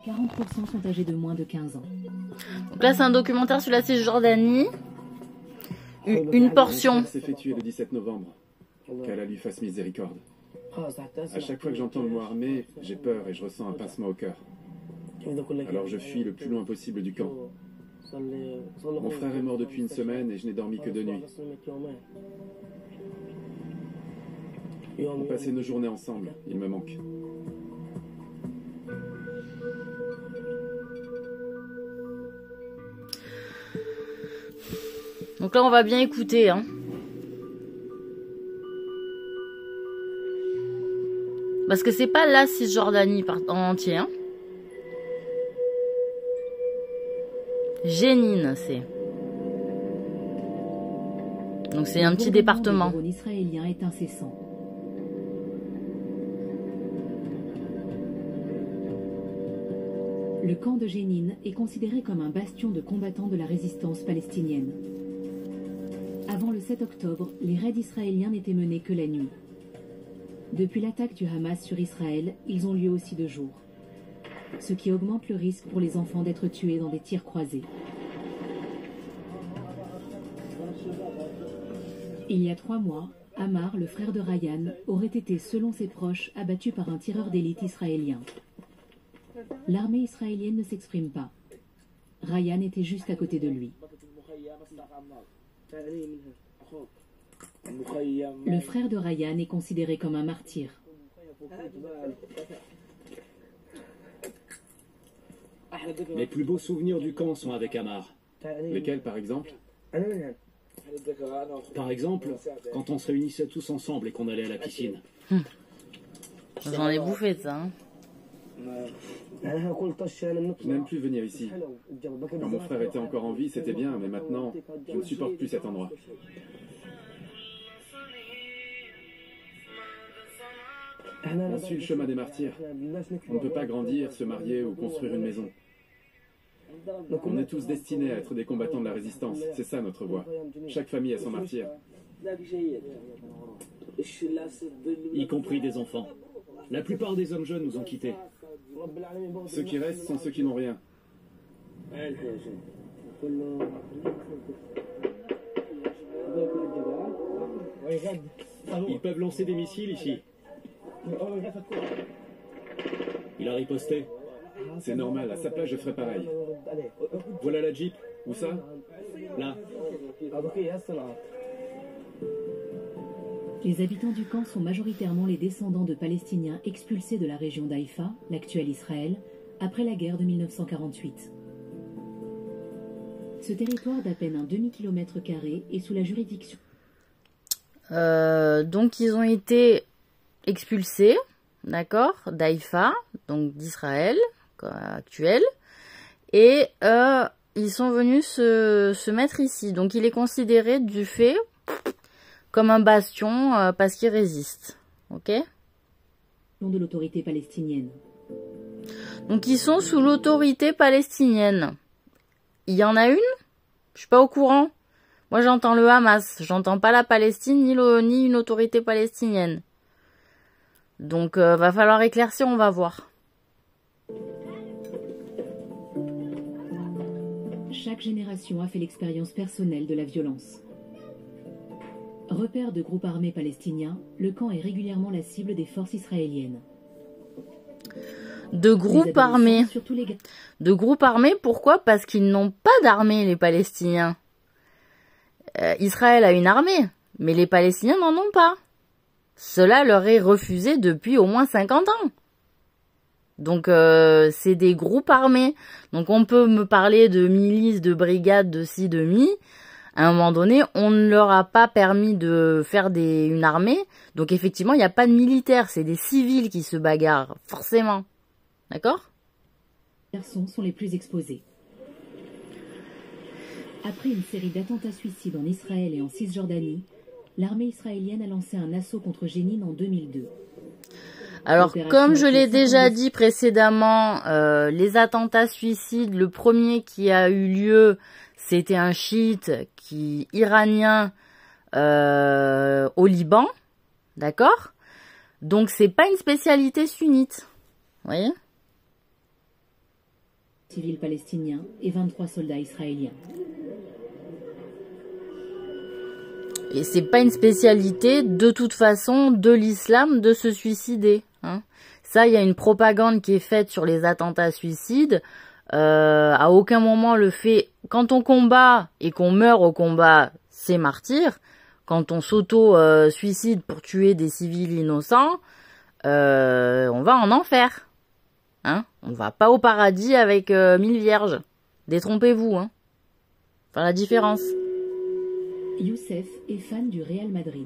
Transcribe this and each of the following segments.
40% sont âgés de moins de 15 ans. Donc là, c'est un documentaire sur la Cisjordanie. Une portion. s'est fait tuer le 17 novembre. Qu'Allah lui fasse miséricorde. À chaque fois que j'entends le mot armé, j'ai peur et je ressens un pincement au cœur. Alors je fuis le plus loin possible du camp. Mon frère est mort depuis une semaine et je n'ai dormi que 2 nuits. On passait nos journées ensemble, il me manque. Donc là, on va bien écouter, hein. Parce que c'est pas la Cisjordanie en entier, hein. Jénine, c'est. Donc c'est un petit département. Le drone israélien est incessant. Le camp de Jénine est considéré comme un bastion de combattants de la résistance palestinienne. Avant le 7 octobre, les raids israéliens n'étaient menés que la nuit. Depuis l'attaque du Hamas sur Israël, ils ont lieu aussi de jour. Ce qui augmente le risque pour les enfants d'être tués dans des tirs croisés. Il y a 3 mois, Ammar, le frère de Ryan, aurait été, selon ses proches, abattu par un tireur d'élite israélien. L'armée israélienne ne s'exprime pas. Ryan était juste à côté de lui. Le frère de Ryan est considéré comme un martyr. Mes plus beaux souvenirs du camp sont avec Ammar. Lesquels, par exemple? Par exemple, quand on se réunissait tous ensemble et qu'on allait à la piscine. J'en ai bouffé de ça, hein. Je n'aime plus venir ici. Quand mon frère était encore en vie, c'était bien, mais maintenant, je ne supporte plus cet endroit. On suit le chemin des martyrs. On ne peut pas grandir, se marier ou construire une maison. On est tous destinés à être des combattants de la résistance. C'est ça notre voie. Chaque famille a son martyr. Y compris des enfants. La plupart des hommes jeunes nous ont quittés. Ceux qui restent sont ceux qui n'ont rien. Ils peuvent lancer des missiles ici. Il a riposté. C'est normal, à sa place je ferais pareil. Voilà la Jeep. Où ça? Là. Les habitants du camp sont majoritairement les descendants de Palestiniens expulsés de la région d'Haïfa, l'actuel Israël, après la guerre de 1948. Ce territoire d'à peine un demi-kilomètre carré est sous la juridiction. Donc ils ont été expulsés, d'accord, d'Haïfa, donc d'Israël actuel, et ils sont venus se mettre ici. Donc il est considéré du fait comme un bastion parce qu'il résiste, ok? De l'autorité palestinienne. Donc ils sont sous l'autorité palestinienne. Il y en a une? Je suis pas au courant. Moi j'entends le Hamas, j'entends pas la Palestine ni une autorité palestinienne. Donc va falloir éclaircir, on va voir. Chaque génération a fait l'expérience personnelle de la violence. Repère de groupes armés palestiniens, le camp est régulièrement la cible des forces israéliennes. De groupes armés. De groupes armés, pourquoi? Parce qu'ils n'ont pas d'armée, les Palestiniens. Israël a une armée, mais les Palestiniens n'en ont pas. Cela leur est refusé depuis au moins 50 ans. Donc c'est des groupes armés. Donc on peut me parler de milices, de brigades, de ci, de mi. À un moment donné, on ne leur a pas permis de faire une armée. Donc effectivement, il n'y a pas de militaires. C'est des civils qui se bagarrent, forcément. D'accord? Les garçons sont les plus exposés. Après une série d'attentats suicides en Israël et en Cisjordanie, l'armée israélienne a lancé un assaut contre Jénine en 2002. Alors, comme je l'ai déjà dit précédemment, les attentats suicides, le premier qui a eu lieu, c'était un chiite iranien au Liban, d'accord? Donc, c'est pas une spécialité sunnite, vous voyez? civils palestiniens et 23 soldats israéliens. Et c'est pas une spécialité, de toute façon, de l'islam de se suicider. Hein. Ça, il y a une propagande qui est faite sur les attentats suicides. À aucun moment le fait, quand on combat et qu'on meurt au combat, c'est martyr. Quand on s'auto-suicide pour tuer des civils innocents, on va en enfer. Hein, on va pas au paradis avec 1000 vierges. Détrompez-vous. Hein. Enfin, la différence. Youssef est fan du Real Madrid.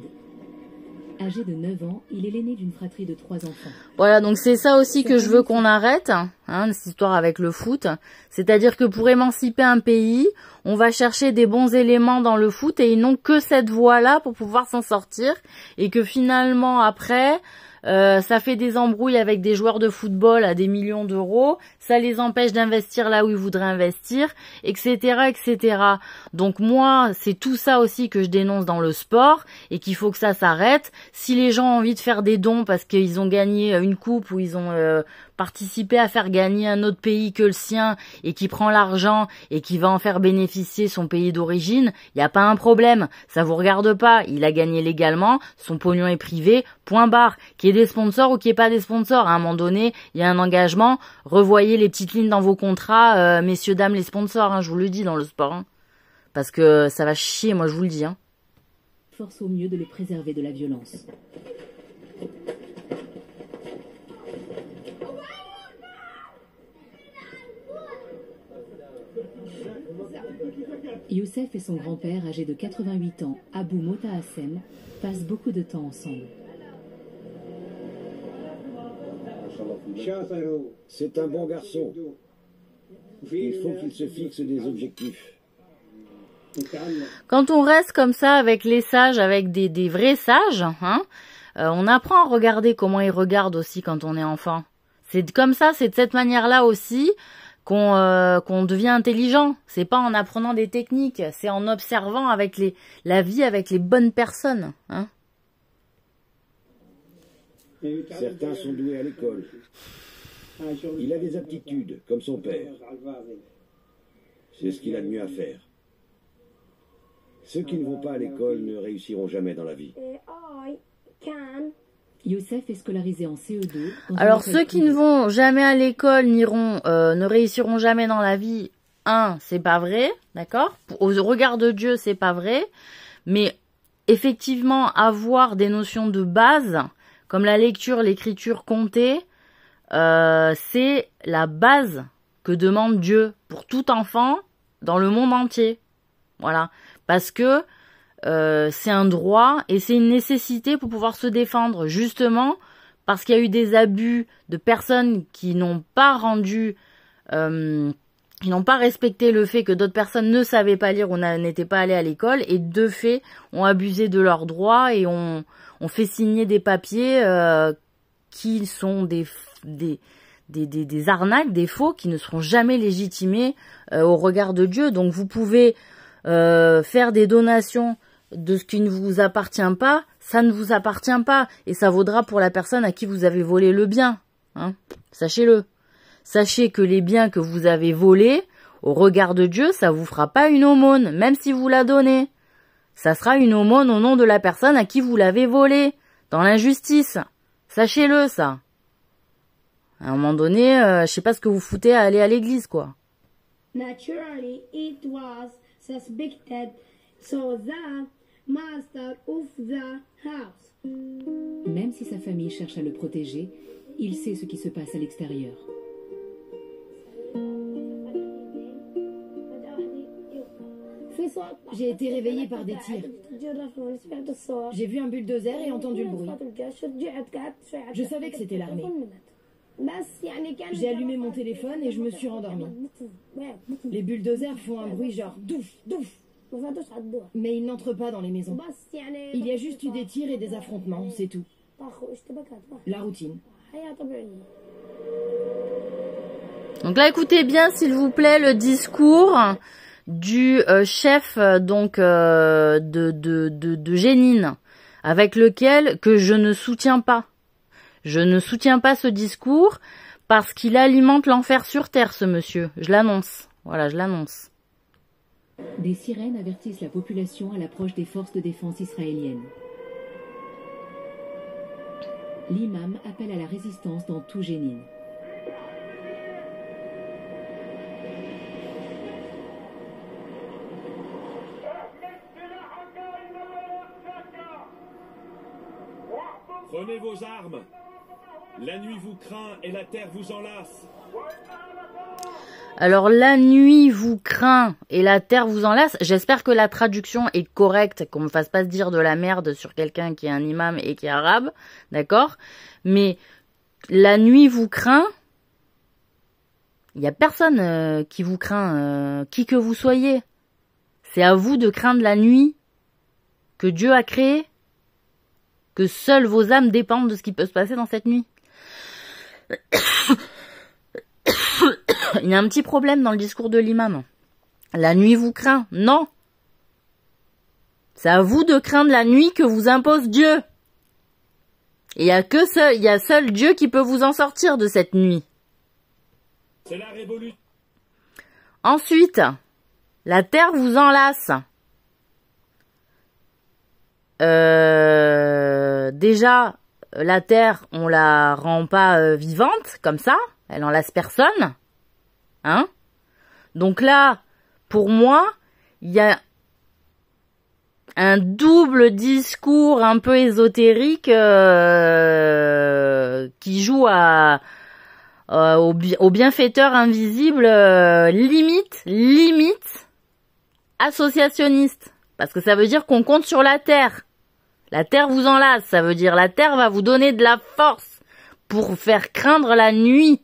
Âgé de 9 ans, il est l'aîné d'une fratrie de 3 enfants. Voilà, donc c'est ça aussi que je veux qu'on arrête, hein, cette histoire avec le foot. C'est-à-dire que pour émanciper un pays, on va chercher des bons éléments dans le foot et ils n'ont que cette voie-là pour pouvoir s'en sortir. Et que finalement, après, ça fait des embrouilles avec des joueurs de football à des millions d'euros, ça les empêche d'investir là où ils voudraient investir, etc., etc. Donc moi, c'est tout ça aussi que je dénonce dans le sport et qu'il faut que ça s'arrête. Si les gens ont envie de faire des dons parce qu'ils ont gagné une coupe ou ils ont participé à faire gagner un autre pays que le sien et qui prend l'argent et qui va en faire bénéficier son pays d'origine, il n'y a pas un problème. Ça vous regarde pas. Il a gagné légalement, son pognon est privé, point barre. Qu'il y ait des sponsors ou qu'il n'y ait pas des sponsors, à un moment donné, il y a un engagement. Revoyez les petites lignes dans vos contrats, messieurs, dames, les sponsors, hein, je vous le dis dans le sport. Hein. Parce que ça va chier, moi je vous le dis. Hein. Force au mieux de les préserver de la violence. Youssef et son grand-père, âgé de 88 ans, Abou Mota Hassem, passent beaucoup de temps ensemble. C'est un bon garçon. Il faut qu'il se fixe des objectifs. Quand on reste comme ça avec les sages, avec des vrais sages, hein, on apprend à regarder comment ils regardent aussi quand on est enfant. C'est comme ça, c'est de cette manière-là aussi qu'on devient intelligent. C'est pas en apprenant des techniques, c'est en observant avec la vie avec les bonnes personnes. Hein. Certains sont doués à l'école. Il a des aptitudes, comme son père. C'est ce qu'il a de mieux à faire. Ceux qui ne vont pas à l'école ne réussiront jamais dans la vie. Youssef est scolarisé en CE2. Alors ceux qui ne vont jamais à l'école ne réussiront jamais dans la vie. C'est pas vrai, d'accord? Au regard de Dieu, c'est pas vrai. Mais effectivement, avoir des notions de base, comme la lecture, l'écriture, compter, c'est la base que demande Dieu pour tout enfant dans le monde entier. Voilà. Parce que c'est un droit et c'est une nécessité pour pouvoir se défendre, justement parce qu'il y a eu des abus de personnes qui n'ont pas rendu, qui n'ont pas respecté le fait que d'autres personnes ne savaient pas lire ou n'étaient pas allées à l'école et de fait ont abusé de leurs droits et ont fait signer des papiers qui sont des arnaques, des faux, qui ne seront jamais légitimés au regard de Dieu. Donc vous pouvez faire des donations de ce qui ne vous appartient pas, ça ne vous appartient pas, et ça vaudra pour la personne à qui vous avez volé le bien. Hein. Sachez-le. Sachez que les biens que vous avez volés, au regard de Dieu, ça vous fera pas une aumône, même si vous la donnez. Ça sera une aumône au nom de la personne à qui vous l'avez volé, dans l'injustice. Sachez-le, ça. À un moment donné, je sais pas ce que vous foutez à aller à l'église, quoi. Naturally, it was suspected, so the master of the house. Même si sa famille cherche à le protéger, il sait ce qui se passe à l'extérieur. J'ai été réveillée par des tirs. J'ai vu un bulldozer et entendu le bruit. Je savais que c'était l'armée. J'ai allumé mon téléphone et je me suis rendormie. Les bulldozers font un bruit genre douf, douf. Mais ils n'entrent pas dans les maisons. Il y a juste eu des tirs et des affrontements, c'est tout. La routine. Donc là, écoutez bien, s'il vous plaît, le discours du chef donc de Jenin, avec lequel que je ne soutiens pas. Je ne soutiens pas ce discours parce qu'il alimente l'enfer sur terre, ce monsieur. Je l'annonce. Voilà, je l'annonce. Des sirènes avertissent la population à l'approche des forces de défense israéliennes. L'imam appelle à la résistance dans tout Jénine. Prenez vos armes. La nuit vous craint et la terre vous enlace. Alors, la nuit vous craint et la terre vous enlace. J'espère que la traduction est correcte, qu'on me fasse pas se dire de la merde sur quelqu'un qui est un imam et qui est arabe, d'accord? Mais la nuit vous craint. Il y a personne qui vous craint, qui que vous soyez. C'est à vous de craindre la nuit que Dieu a créée, que seules vos âmes dépendent de ce qui peut se passer dans cette nuit. Il y a un petit problème dans le discours de l'imam. La nuit vous craint. Non. C'est à vous de craindre la nuit que vous impose Dieu. Et il y a seul Dieu qui peut vous en sortir de cette nuit. C'est la révolution. Ensuite, la terre vous enlace. Déjà, la terre, on la rend pas vivante, comme ça. Elle enlace personne. Hein? Donc là, pour moi, il y a un double discours un peu ésotérique qui joue au bienfaiteur invisible, limite associationniste. Parce que ça veut dire qu'on compte sur la terre. La terre vous enlace, ça veut dire la terre va vous donner de la force pour faire craindre la nuit.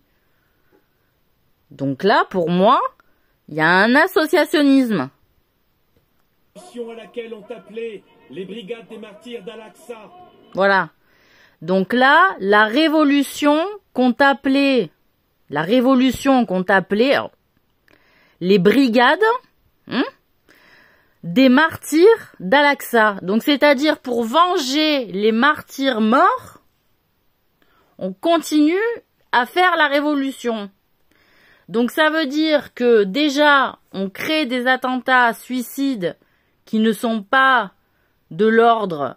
Donc là, pour moi, il y a un associationnisme. À laquelle ont appelé les brigades des martyrs d'Al-Aqsa. Voilà. Donc là, la révolution qu'ont appelé les brigades des martyrs d'Al-Aqsa. Donc c'est-à-dire pour venger les martyrs morts, on continue à faire la révolution. Donc ça veut dire que déjà, on crée des attentats suicides qui ne sont pas de l'ordre,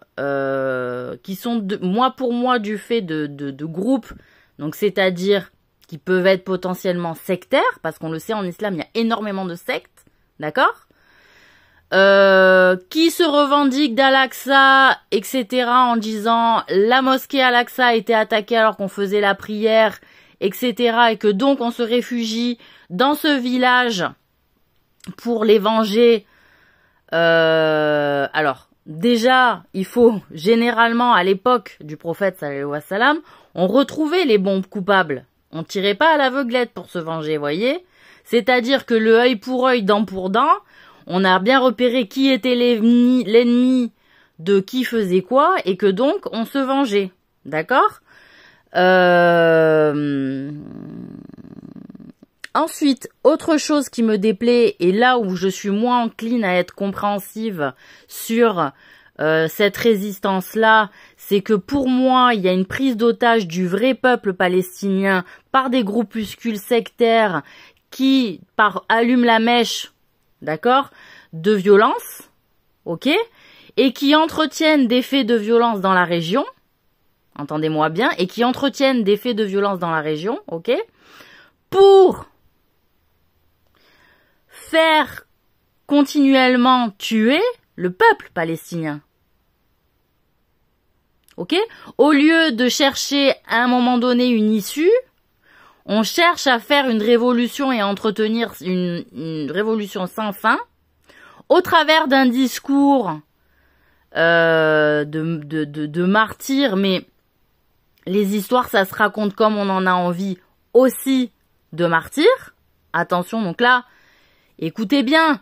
qui sont mois pour mois du fait de groupes, donc c'est-à-dire qui peuvent être potentiellement sectaires, parce qu'on le sait en islam, il y a énormément de sectes, d'accord, qui se revendiquent d'Al-Aqsa, etc., en disant la mosquée Al-Aqsa a été attaquée alors qu'on faisait la prière, etc., et que donc on se réfugie dans ce village pour les venger. Alors, déjà, il faut généralement, à l'époque du prophète sallallahu alayhi wa sallam, on retrouvait les bons coupables. On tirait pas à l'aveuglette pour se venger, voyez. C'est-à-dire que le œil pour œil, dent pour dent, on a bien repéré qui était l'ennemi de qui faisait quoi, et que donc on se vengeait. D'accord ? Ensuite, autre chose qui me déplaît, et là où je suis moins encline à être compréhensive sur cette résistance-là, c'est que pour moi, il y a une prise d'otage du vrai peuple palestinien par des groupuscules sectaires qui allument la mèche, d'accord, de violence, ok, et qui entretiennent des faits de violence dans la région, entendez-moi bien, et qui entretiennent des faits de violence dans la région, ok, pour faire continuellement tuer le peuple palestinien. Ok? Au lieu de chercher à un moment donné une issue, on cherche à faire une révolution et à entretenir une révolution sans fin au travers d'un discours de martyrs, mais les histoires, ça se raconte comme on en a envie aussi de martyrs. Attention, donc là, écoutez bien,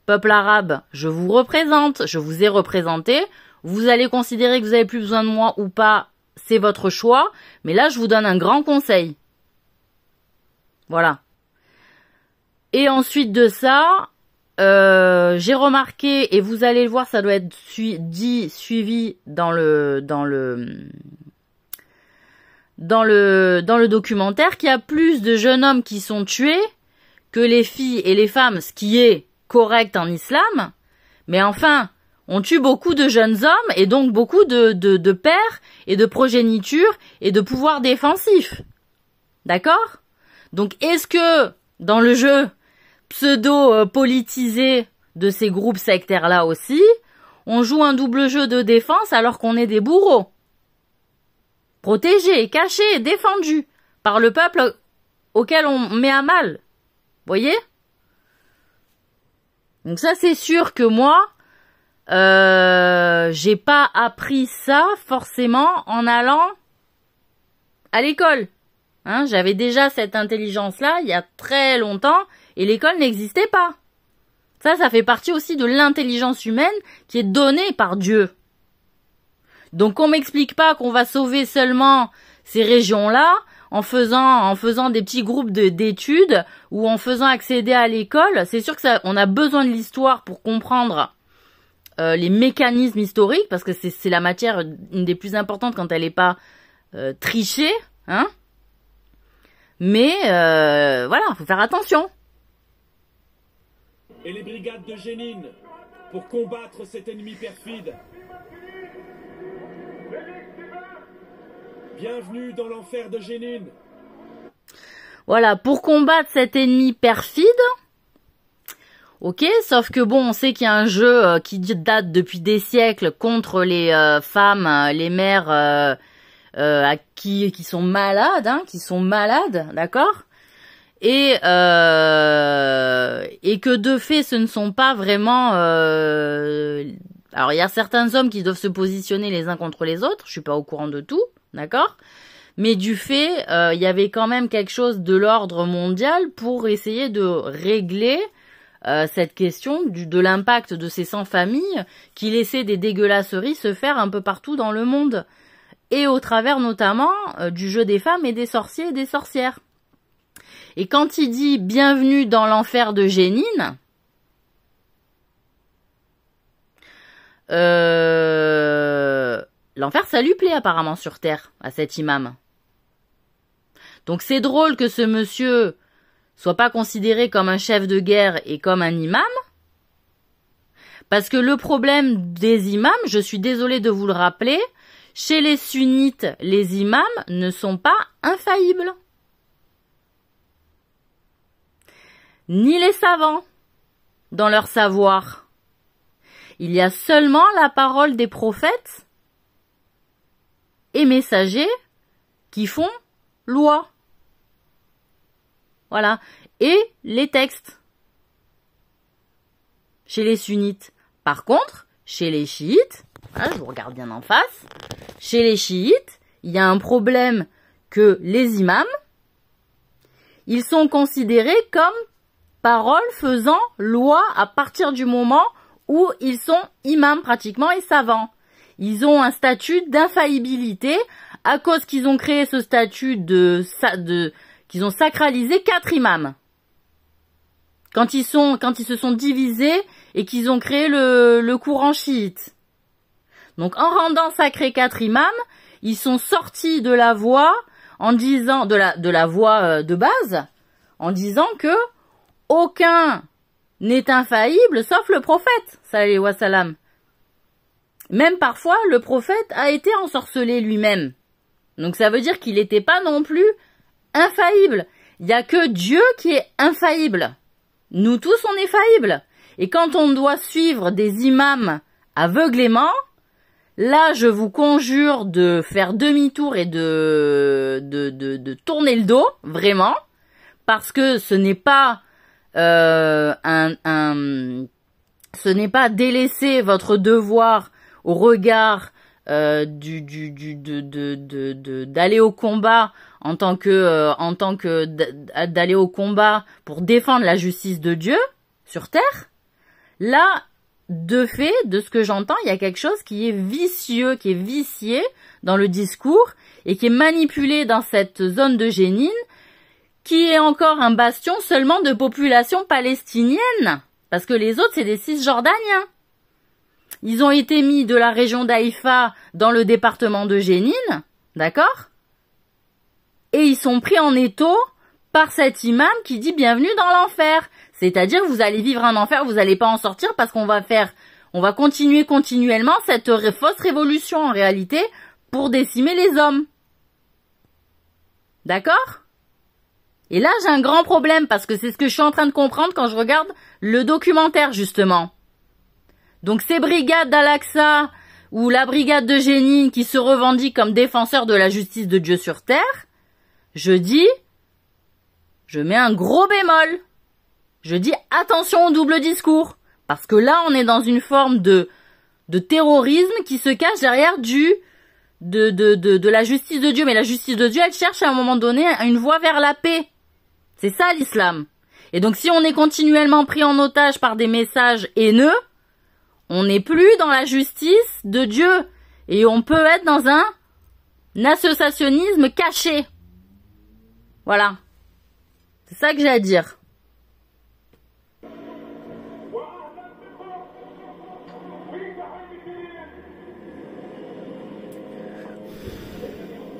peuple arabe, je vous représente, je vous ai représenté, vous allez considérer que vous avez plus besoin de moi ou pas, c'est votre choix, mais là, je vous donne un grand conseil. Voilà. Et ensuite de ça, j'ai remarqué, et vous allez le voir, ça doit être suivi dans dans le documentaire qu'il y a plus de jeunes hommes qui sont tués que les filles et les femmes, ce qui est correct en islam. Mais enfin, on tue beaucoup de jeunes hommes et donc beaucoup de pères et de progéniture et de pouvoirs défensifs. D'accord? Donc est-ce que dans le jeu pseudo-politisé de ces groupes sectaires-là aussi, on joue un double jeu de défense alors qu'on est des bourreaux? Protégés, cachés, défendus par le peuple auquel on met à mal. Voyez? Donc ça, c'est sûr que moi, j'ai pas appris ça forcément en allant à l'école. Hein, j'avais déjà cette intelligence-là il y a très longtemps et l'école n'existait pas. Ça fait partie aussi de l'intelligence humaine qui est donnée par Dieu. Donc on m'explique pas qu'on va sauver seulement ces régions-là en faisant des petits groupes d'études ou en faisant accéder à l'école. C'est sûr que on a besoin de l'histoire pour comprendre les mécanismes historiques, parce que c'est la matière une des plus importantes quand elle n'est pas trichée, hein. Mais voilà, faut faire attention. Et les brigades de Jénine pour combattre cet ennemi perfide. Bienvenue dans l'enfer de Jénine. Voilà, pour combattre cet ennemi perfide. Ok, sauf que bon, on sait qu'il y a un jeu qui date depuis des siècles contre les femmes, les mères qui sont malades, hein, d'accord, et que de fait, ce ne sont pas vraiment. Alors, il y a certains hommes qui doivent se positionner les uns contre les autres. Je suis pas au courant de tout, d'accord. Mais du fait, il y avait quand même quelque chose de l'ordre mondial pour essayer de régler cette question de l'impact de ces sans-familles qui laissaient des dégueulasseries se faire un peu partout dans le monde. Et au travers notamment du jeu des femmes et des sorciers et des sorcières. Et quand il dit « Bienvenue dans l'enfer de Jénine », l'enfer ça lui plaît apparemment sur Terre, à cet imam. Donc c'est drôle que ce monsieur soit pas considéré comme un chef de guerre et comme un imam, parce que le problème des imams, je suis désolée de vous le rappeler, chez les sunnites, les imams ne sont pas infaillibles. Ni les savants, dans leur savoir. Il y a seulement la parole des prophètes et messagers qui font loi. Voilà. Et les textes. Chez les sunnites. Par contre, chez les chiites, voilà, je vous regarde bien en face, chez les chiites, il y a un problème que les imams, ils sont considérés comme paroles faisant loi à partir du moment où ils sont imams pratiquement et savants. Ils ont un statut d'infaillibilité à cause qu'ils ont créé ce statut qu'ils ont sacralisé 4 imams. Quand ils se sont divisés et qu'ils ont créé le courant chiite. Donc en rendant sacré 4 imams, ils sont sortis de la voie en disant de la voie de base en disant que aucun n'est infaillible sauf le prophète sallallahu alayhi wa sallam. Même parfois le prophète a été ensorcelé lui-même. Donc ça veut dire qu'il n'était pas non plus infaillible. Il n'y a que Dieu qui est infaillible. Nous tous on est faillibles. Et quand on doit suivre des imams aveuglément, là, je vous conjure de faire demi-tour et de tourner le dos, vraiment, parce que ce n'est pas ce n'est pas délaisser votre devoir au regard d'aller au combat en tant que d'aller au combat pour défendre la justice de Dieu sur terre. Là, de fait, de ce que j'entends, il y a quelque chose qui est vicieux, qui est vicié dans le discours et qui est manipulé dans cette zone de Jénine, qui est encore un bastion seulement de population palestinienne, parce que les autres, c'est des Cisjordaniens. Ils ont été mis de la région d'Haïfa dans le département de Jénine, d'accord? et ils sont pris en étau par cet imam qui dit bienvenue dans l'enfer. C'est-à-dire vous allez vivre un enfer, vous n'allez pas en sortir parce qu'on va continuer continuellement cette fausse révolution en réalité pour décimer les hommes. D'accord? Et là, j'ai un grand problème parce que c'est ce que je suis en train de comprendre quand je regarde le documentaire, justement. Donc, ces brigades d'Al-Aqsa ou la brigade de Jénine qui se revendiquent comme défenseurs de la justice de Dieu sur terre, je mets un gros bémol. Je dis attention au double discours. Parce que là, on est dans une forme de terrorisme qui se cache derrière de la justice de Dieu. Mais la justice de Dieu, elle cherche à un moment donné une voie vers la paix. C'est ça l'islam. Et donc si on est continuellement pris en otage par des messages haineux, on n'est plus dans la justice de Dieu. Et on peut être dans un associationnisme caché. Voilà. C'est ça que j'ai à dire.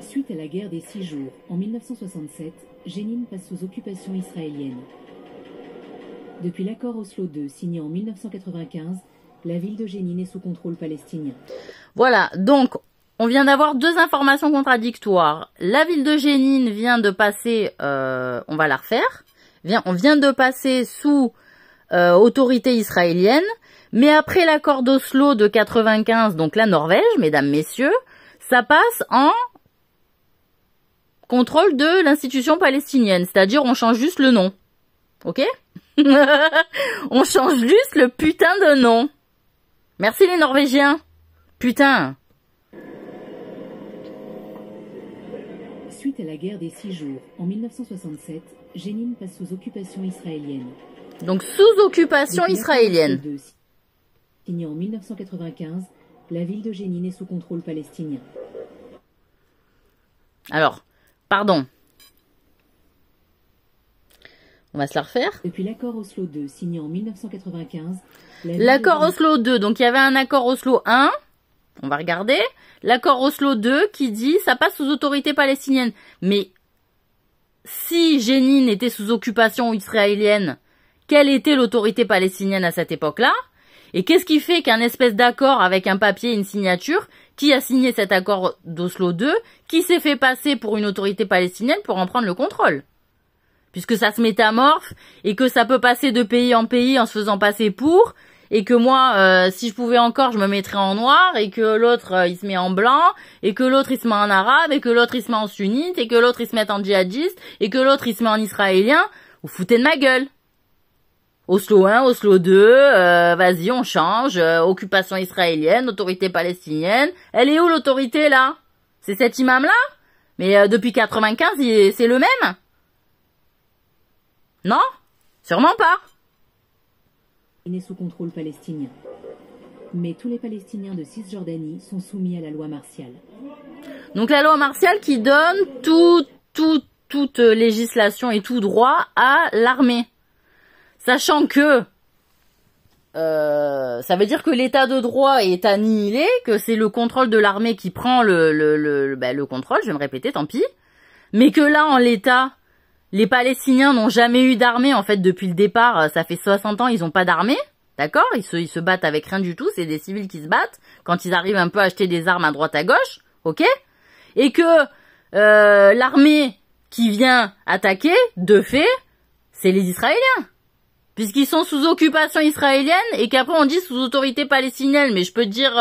Suite à la guerre des 6 jours, en 1967, Jénine passe sous occupation israélienne. Depuis l'accord Oslo II signé en 1995, la ville de Jénine est sous contrôle palestinien. Voilà, donc on vient d'avoir deux informations contradictoires. La ville de Jénine vient de passer, on va la refaire, on vient de passer sous autorité israélienne, mais après l'accord d'Oslo de 95, donc la Norvège, mesdames, messieurs, ça passe en contrôle de l'institution palestinienne, c'est-à-dire on change juste le nom. Ok? On change juste le putain de nom. Merci les Norvégiens. Putain. Suite à la guerre des 6 jours, en 1967, Jénine passe sous occupation israélienne. Donc sous occupation israélienne. Signé en 1995, la ville de Jénine est sous contrôle palestinien. Alors, pardon. On va se la refaire. Depuis l'accord Oslo II signé en 1995. L'accord Oslo II, donc il y avait un accord Oslo 1, on va regarder. L'accord Oslo 2 qui dit ça passe sous autorité palestinienne. Mais si Jénine était sous occupation israélienne, quelle était l'autorité palestinienne à cette époque-là? Et qu'est-ce qui fait qu'un espèce d'accord avec un papier, une signature, qui a signé cet accord d'Oslo 2, qui s'est fait passer pour une autorité palestinienne pour en prendre le contrôle? Puisque ça se métamorphe et que ça peut passer de pays en pays en se faisant passer pour, et que moi, si je pouvais encore, je me mettrais en noir, et que l'autre, il se met en blanc, et que l'autre, il se met en arabe, et que l'autre, il se met en sunnite, et que l'autre, il se met en djihadiste, et que l'autre, il se met en israélien. Vous foutez de ma gueule. Oslo 1, Oslo 2, vas-y, on change, occupation israélienne, autorité palestinienne. Elle est où l'autorité, là? C'est cet imam-là? Mais depuis 95, c'est le même? Non? Sûrement pas. Il est sous contrôle palestinien. Mais tous les Palestiniens de Cisjordanie sont soumis à la loi martiale. Donc la loi martiale qui donne toute législation et tout droit à l'armée. Sachant que ça veut dire que l'état de droit est annihilé, que c'est le contrôle de l'armée qui prend le contrôle, je vais me répéter, tant pis. Mais que là, en l'état, les Palestiniens n'ont jamais eu d'armée, en fait, depuis le départ, ça fait 60 ans, ils n'ont pas d'armée, d'accord? Ils se battent avec rien du tout, c'est des civils qui se battent, quand ils arrivent un peu à acheter des armes à droite à gauche, ok? Et que l'armée qui vient attaquer, de fait, c'est les Israéliens. Puisqu'ils sont sous occupation israélienne et qu'après on dit sous autorité palestinienne, mais je peux dire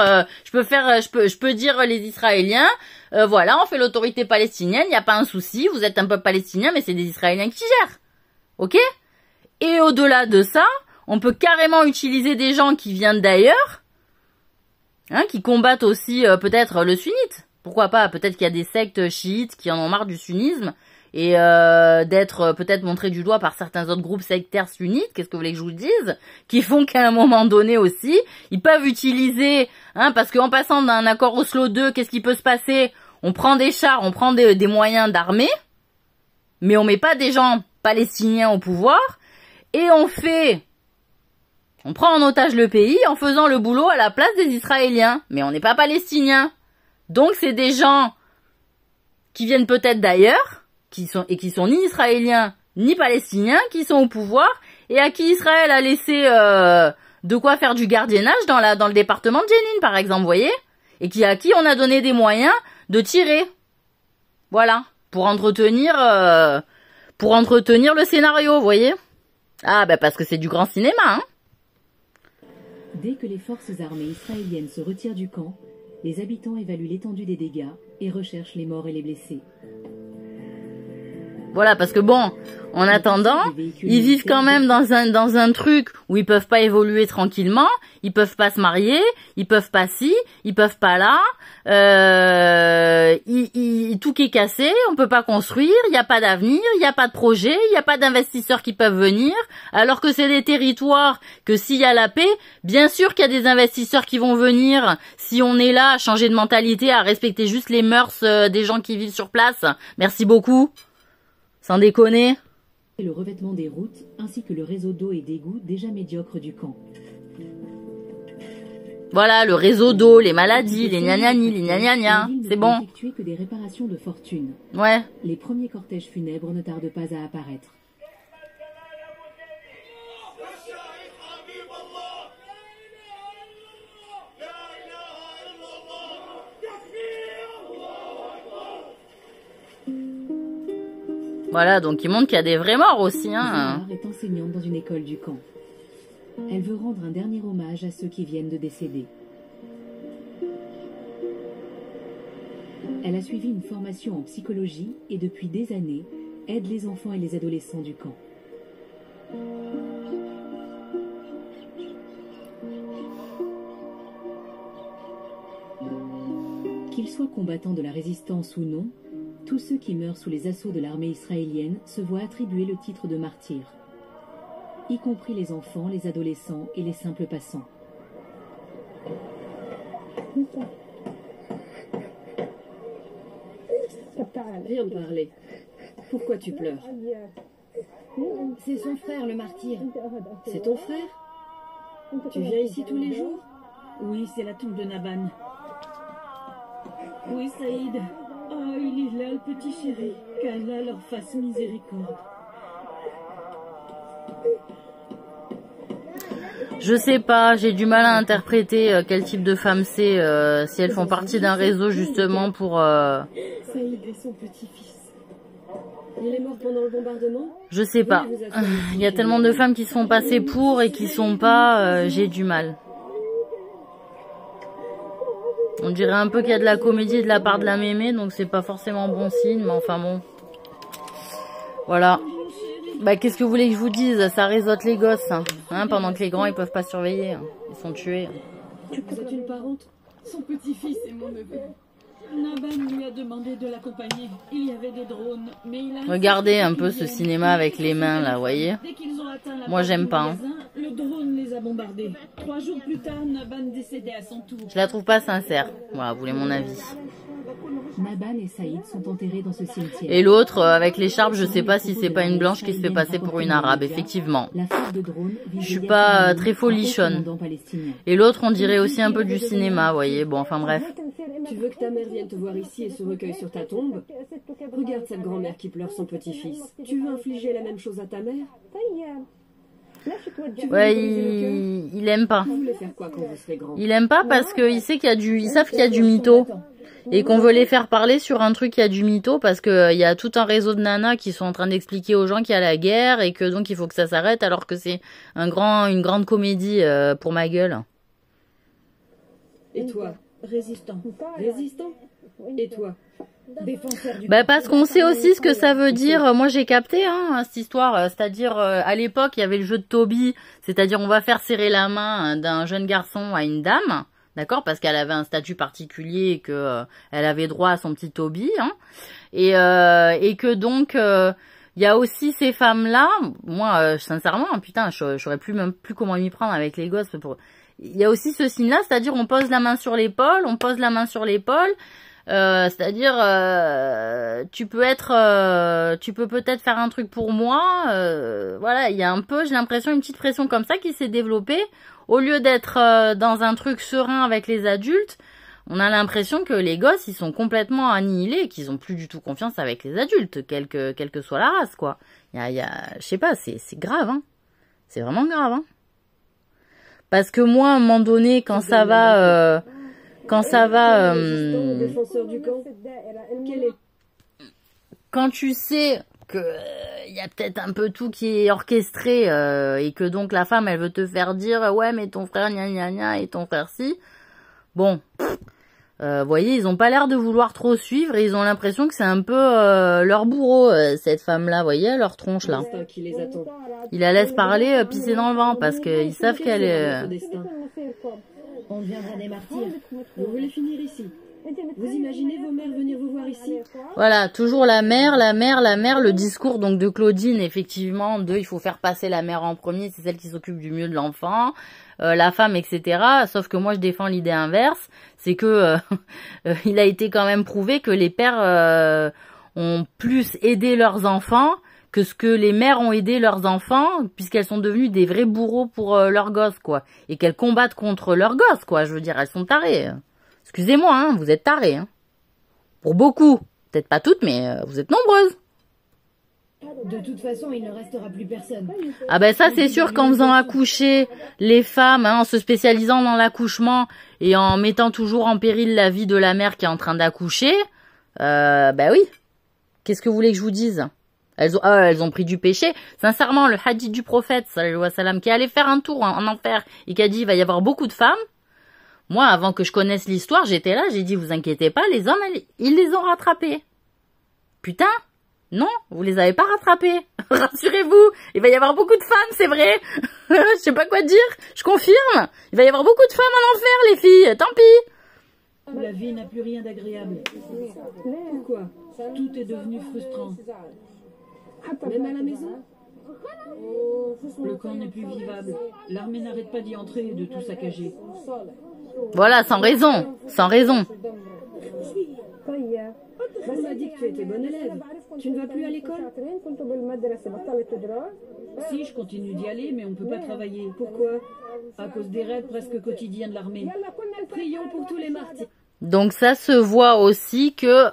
les Israéliens, voilà, on fait l'autorité palestinienne, il n'y a pas un souci, vous êtes un peuple palestinien, mais c'est des Israéliens qui gèrent, ok? Et au-delà de ça, on peut carrément utiliser des gens qui viennent d'ailleurs, hein, qui combattent aussi peut-être le sunnite. Pourquoi pas? Peut-être qu'il y a des sectes chiites qui en ont marre du sunnisme. Et d'être peut-être montré du doigt par certains autres groupes sectaires sunnites, qu'est-ce que vous voulez que je vous dise, qui font qu'à un moment donné aussi, ils peuvent utiliser, hein, parce qu'en passant d'un accord Oslo 2, qu'est-ce qui peut se passer? On prend des chars, on prend des moyens d'armée, mais on met pas des gens palestiniens au pouvoir, et on prend en otage le pays en faisant le boulot à la place des Israéliens, mais on n'est pas palestiniens. Donc c'est des gens qui viennent peut-être d'ailleurs, qui sont ni israéliens ni palestiniens, qui sont au pouvoir et à qui Israël a laissé de quoi faire du gardiennage dans le département de Jenin, par exemple, vous voyez, et à qui on a donné des moyens de tirer, voilà, pour entretenir le scénario, vous voyez. Ah ben parce que c'est du grand cinéma, hein. Dès que les forces armées israéliennes se retirent du camp, les habitants évaluent l'étendue des dégâts et recherchent les morts et les blessés. Voilà, parce que bon, en attendant, ils vivent quand même dans un truc où ils peuvent pas évoluer tranquillement, ils peuvent pas se marier, ils peuvent pas ci, ils peuvent pas là, tout qui est cassé, on peut pas construire, il y a pas d'avenir, il y a pas de projet, il y a pas d'investisseurs qui peuvent venir, alors que c'est des territoires que s'il y a la paix, bien sûr qu'il y a des investisseurs qui vont venir si on est là à changer de mentalité, à respecter juste les mœurs des gens qui vivent sur place. Merci beaucoup. Sans déconner. Le revêtement des routes, ainsi que le réseau d'eau et d'égouts déjà médiocre du camp. Voilà, le réseau d'eau, les maladies, les gnagnagnis, les gnagnagnas, c'est bon. Effectuer que des réparations de fortune. Ouais. Les premiers cortèges funèbres ne tardent pas à apparaître. Voilà, donc il montre qu'il y a des vrais morts aussi, hein. Zahar est enseignante dans une école du camp. Elle veut rendre un dernier hommage à ceux qui viennent de décéder. Elle a suivi une formation en psychologie et depuis des années aide les enfants et les adolescents du camp. Qu'ils soient combattants de la résistance ou non, tous ceux qui meurent sous les assauts de l'armée israélienne se voient attribuer le titre de martyr, y compris les enfants, les adolescents et les simples passants. Viens me parler. Pourquoi tu pleures? C'est son frère, le martyr. C'est ton frère? Tu viens ici tous les jours? Oui, c'est la tombe de Naban. Oui, Saïd. Oh, il est là, le petit chéri. Qu'Allah leur fasse miséricorde. Je sais pas, j'ai du mal à interpréter quel type de femme c'est, si elles font partie d'un réseau justement pour... Saïd et son petit-fils. Il est mort pendant le bombardement? Je sais pas. Il y a tellement de femmes qui se font passer pour et qui sont pas, j'ai du mal. On dirait un peu qu'il y a de la comédie de la part de la mémé, donc c'est pas forcément bon signe, mais enfin bon. Voilà. Bah qu'est-ce que vous voulez que je vous dise? Ça réseaute les gosses, hein, pendant que les grands ils peuvent pas surveiller. Hein. Ils sont tués. Vous êtes une parente? Son petit-fils est mon neveu. Naban lui a demandé de l'accompagner. Il y avait des drones, mais il a... Regardez un peu ce cinéma avec les mains là, vous voyez. Moi j'aime pas. Hein. Le drone les a bombardés. 3 jours plus tard, Naban décédait à son tour. Je la trouve pas sincère. Voilà, vous voulez mon avis. Naban et Saïd sont enterrés dans ce cimetière. Et l'autre, avec l'écharpe, je sais pas si c'est pas une blanche qui se fait passer pour une arabe, effectivement. Je suis pas très folichonne. Et l'autre, on dirait aussi un peu du cinéma, vous voyez. Bon, enfin bref. Tu veux que ta mère vienne te voir ici et se recueille sur ta tombe? Regarde cette grand-mère qui pleure son petit-fils. Tu veux infliger la même chose à ta mère? Ouais, il aime pas. Vous voulez faire quoi quand vous serez grand? Il aime pas parce qu'ils savent qu'il y a du mytho. Et qu'on veut les faire parler sur un truc qui a du mytho parce que il y a tout un réseau de nanas qui sont en train d'expliquer aux gens qu'il y a la guerre et que donc il faut que ça s'arrête alors que c'est une grande comédie pour ma gueule. Et toi? Résistant. Résistant? Et toi? Défenseur du... Bah parce qu'on sait aussi ce que ça veut dire. Moi j'ai capté cette histoire. C'est-à-dire à l'époque il y avait le jeu de Toby. C'est-à-dire on va faire serrer la main d'un jeune garçon à une dame. D'accord, parce qu'elle avait un statut particulier et que elle avait droit à son petit Toby, hein. Et que donc il y a aussi ces femmes-là. Moi, sincèrement, putain, je saurais même plus comment m'y prendre avec les gosses. Il y a aussi ce signe-là, c'est-à-dire on pose la main sur l'épaule, c'est-à-dire tu peux peut-être faire un truc pour moi. Voilà, il y a un peu, j'ai l'impression, une petite pression comme ça qui s'est développée. Au lieu d'être dans un truc serein avec les adultes, On a l'impression que les gosses, ils sont complètement annihilés, qu'ils ont plus du tout confiance avec les adultes, quelle que soit la race, quoi. Je sais pas, c'est grave, hein. C'est vraiment grave, hein. Parce que moi, à un moment donné, quand ça va, quand tu sais que y a peut-être un peu tout qui est orchestré et que donc la femme, elle veut te faire dire ouais, mais ton frère gna gna gna et ton frère si. Bon, vous voyez, ils ont pas l'air de vouloir trop suivre et ils ont l'impression que c'est un peu leur bourreau, cette femme-là, vous voyez, leur tronche là. Ils la laissent parler, pisser dans le vent parce qu'ils savent qu'elle est. On deviendra des martyrs. Vous voulez finir ici? Vous imaginez vos mères venir vous voir ici? Voilà, toujours la mère, le discours donc de Claudine, effectivement, il faut faire passer la mère en premier, c'est celle qui s'occupe du mieux de l'enfant, la femme, etc. Sauf que moi je défends l'idée inverse, c'est que il a été quand même prouvé que les pères ont plus aidé leurs enfants que ce que les mères ont aidé leurs enfants, puisqu'elles sont devenues des vrais bourreaux pour leurs gosses, quoi. Et qu'elles combattent contre leurs gosses, quoi. Je veux dire, elles sont tarées. Excusez-moi, hein, vous êtes tarées. Hein. Pour beaucoup. Peut-être pas toutes, mais vous êtes nombreuses. De toute façon, il ne restera plus personne. Ah ben ça, c'est sûr qu'en faisant accoucher les femmes, hein, en se spécialisant dans l'accouchement et en mettant toujours en péril la vie de la mère qui est en train d'accoucher, ben oui. Qu'est-ce que vous voulez que je vous dise ? Elles ont pris du péché. Sincèrement, le hadith du prophète, sallallahu alayhi wa sallam, qui allait faire un tour en enfer et qui a dit il va y avoir beaucoup de femmes. Moi, avant que je connaisse l'histoire, j'étais là, j'ai dit vous inquiétez pas, les hommes, ils les ont rattrapés. Putain, non, vous les avez pas rattrapés. Rassurez-vous, il va y avoir beaucoup de femmes, c'est vrai. Je sais pas quoi dire, je confirme. Il va y avoir beaucoup de femmes en enfer, les filles, tant pis. La vie n'a plus rien d'agréable. Pourquoi? Tout est devenu frustrant. Même à la maison? Le camp n'est plus vivable. L'armée n'arrête pas d'y entrer et de tout saccager. Voilà, sans raison, sans raison. On m'a dit que tu étais bonne élève. Tu ne vas plus à l'école? Si, je continue d'y aller, mais on ne peut pas travailler. Pourquoi? À cause des raids presque quotidiens de l'armée. Prions pour tous les martyrs. Donc ça se voit aussi que,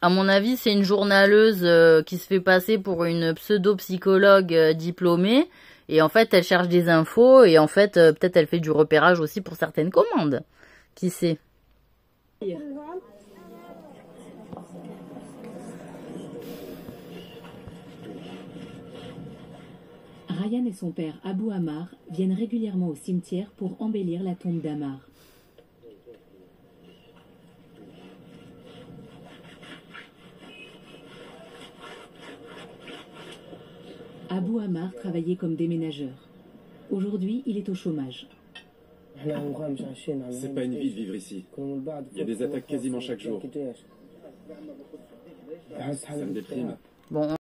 à mon avis, c'est une journaleuse qui se fait passer pour une pseudo-psychologue diplômée. Et en fait, elle cherche des infos. Et en fait, peut-être elle fait du repérage aussi pour certaines commandes. Qui sait? Ryan et son père Abou Ammar viennent régulièrement au cimetière pour embellir la tombe d'Ammar. Abou Ammar travaillait comme déménageur. Aujourd'hui, il est au chômage. C'est pas une vie de vivre ici. Il y a des attaques quasiment chaque jour. Ça me déprime. Bon.